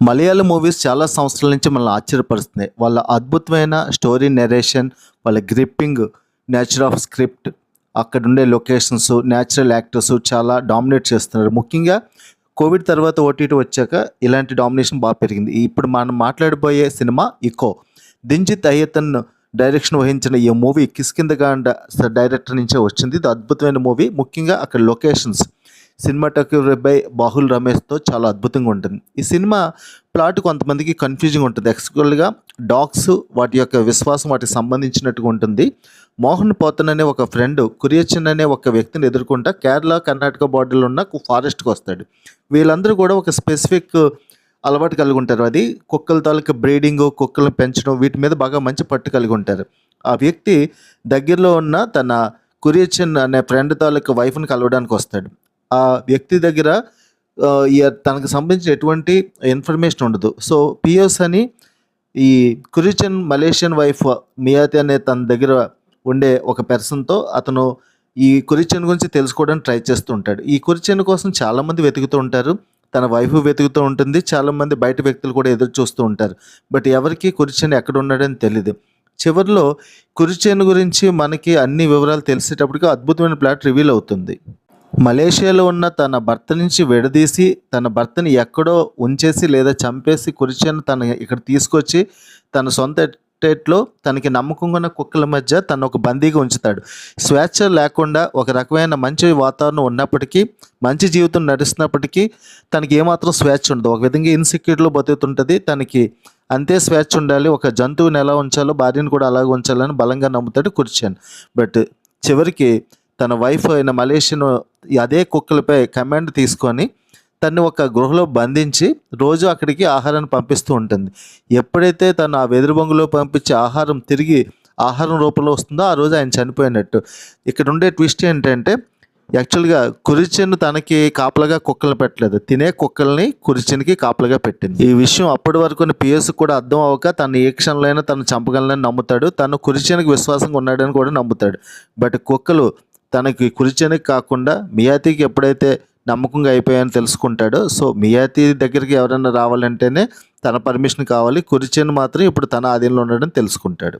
Malayalam movies చాలా సంవత్సరాల నుంచి మనల్ని ఆశ్చర్యపరుస్తున్నాయి. వాళ్ళ అద్భుతమైన స్టోరీ నరేషన్, వాళ్ళ గ్రిప్పింగ్ నేచర్ ఆఫ్ స్క్రిప్ట్, అక్కడుండే లొకేషన్స్, నేచురల్ యాక్టర్స్ చాలా డామినేట్ చేస్తున్నారు. ముఖ్యంగా కోవిడ్ తర్వాత ఓటీటీ వచ్చాక ఇలాంటి డామినేషన్ బాగా పెరిగింది. ఇప్పుడు మనం మాట్లాడబోయే సినిమా 'ఇకో'. దింజిత్ అయ్యతన్ డైరెక్షన్ వహించిన ఈ మూవీ కిష్కింధగాండ డైరెక్టర్ నుంచే వచ్చింది. ఇది అద్భుతమైన మూవీ. ముఖ్యంగా అక్కడ లొకేషన్స్, సినిమాటోగ్రఫీ బై బాహుల్ రమేష్తో చాలా అద్భుతంగా ఉంటుంది. ఈ సినిమా ప్లాట్ కొంతమందికి కన్ఫ్యూజింగ్ ఉంటుంది. యాక్చువల్గా డాగ్స్ వాటి యొక్క విశ్వాసం వాటికి సంబంధించినట్టుగా ఉంటుంది. మోహన్ పోతన్ అనే ఒక ఫ్రెండ్ కురియచన్ అనే ఒక వ్యక్తిని ఎదుర్కొంటా కేరళ కర్ణాటక బార్డర్లో ఉన్న ఫారెస్ట్కి వస్తాడు. వీళ్ళందరూ కూడా ఒక స్పెసిఫిక్ అలవాటు కలిగి ఉంటారు. అది కుక్కల తాలూకు బ్రీడింగ్, కుక్కలను పెంచడం, వీటి మీద బాగా మంచి పట్టు కలిగి ఉంటారు. ఆ వ్యక్తి దగ్గరలో ఉన్న తన కురియచన్ అనే ఫ్రెండ్ తాలూకు వైఫ్ని కలవడానికి వస్తాడు. ఆ వ్యక్తి దగ్గర తనకు సంబంధించిన ఎటువంటి ఇన్ఫర్మేషన్ ఉండదు. సో పియోస్ అని ఈ కురియచన్ మలేషియన్ వైఫ్ మియాతి అనే తన దగ్గర ఉండే ఒక పర్సన్తో అతను ఈ కురియచన్ గురించి తెలుసుకోవడానికి ట్రై చేస్తూ ఉంటాడు. ఈ కురియచన్ కోసం చాలామంది వెతుకుతూ ఉంటారు. తన వైఫ్ వెతుకుతూ ఉంటుంది. చాలామంది బయట వ్యక్తులు కూడా ఎదురు చూస్తూ ఉంటారు. బట్ ఎవరికి కురియచన్ ఎక్కడ ఉన్నాడని తెలియదు. చివరిలో కురియచన్ గురించి మనకి అన్ని వివరాలు తెలిసేటప్పటికి అద్భుతమైన ప్లాట్ రివీల్ అవుతుంది. మలేషియాలో ఉన్న తన భర్త నుంచి విడదీసి తన భర్తని ఎక్కడో ఉంచేసి లేదా చంపేసి కురియచన్ తన ఇక్కడ తీసుకొచ్చి తన సొంత ఎస్టేట్లో తనకి నమ్మకంగా ఉన్న కుక్కల మధ్య తను ఒక బందీగా ఉంచుతాడు. స్వేచ్ఛ లేకుండా ఒక రకమైన మంచి వాతావరణం ఉన్నప్పటికీ, మంచి జీవితం నడుస్తున్నప్పటికీ తనకి ఏమాత్రం స్వేచ్ఛ ఉండదు. ఒక విధంగా ఇన్సెక్యూర్లో బతుకుతుంటుంది. తనకి అంతే స్వేచ్ఛ ఉండాలి. ఒక జంతువుని ఎలా ఉంచాలో భార్యను కూడా అలాగే ఉంచాలని బలంగా నమ్ముతాడు కురియచన్. బట్ చివరికి తన వైఫ్ అయిన మలేషియన్ అదే కుక్కలపై కమాండ్ తీసుకొని తన్ని ఒక గృహలో బంధించి రోజు అక్కడికి ఆహారాన్ని పంపిస్తూ ఉంటుంది. ఎప్పుడైతే తను ఆ వెదురు బొంగులో పంపించే ఆహారం తిరిగి ఆహారం రూపంలో వస్తుందో ఆ రోజు ఆయన చనిపోయినట్టు. ఇక్కడ ఉండే ట్విస్ట్ ఏంటంటే యాక్చువల్గా కురియచన్ తనకి కాపలాగా కుక్కలను పెట్టలేదు. తినే కుక్కల్ని కురియచన్కి కాపలాగా పెట్టింది. ఈ విషయం అప్పటి వరకు పిఎస్ కూడా అర్థం అవ్వక తను ఏ క్షణంలో తను చంపగలనని నమ్ముతాడు. తను కురియచన్కి విశ్వాసంగా ఉన్నాడని కూడా నమ్ముతాడు. బట్ కుక్కలు తనకి కురియచన్కి కాకుండా మియాతికి ఎప్పుడైతే నమ్మకంగా అయిపోయాయని తెలుసుకుంటాడు. సో మియాతి దగ్గరికి ఎవరైనా రావాలంటేనే తన పర్మిషన్ కావాలి. కురియచన్ మాత్రం ఇప్పుడు తన ఆధీనంలో ఉన్నాడని తెలుసుకుంటాడు.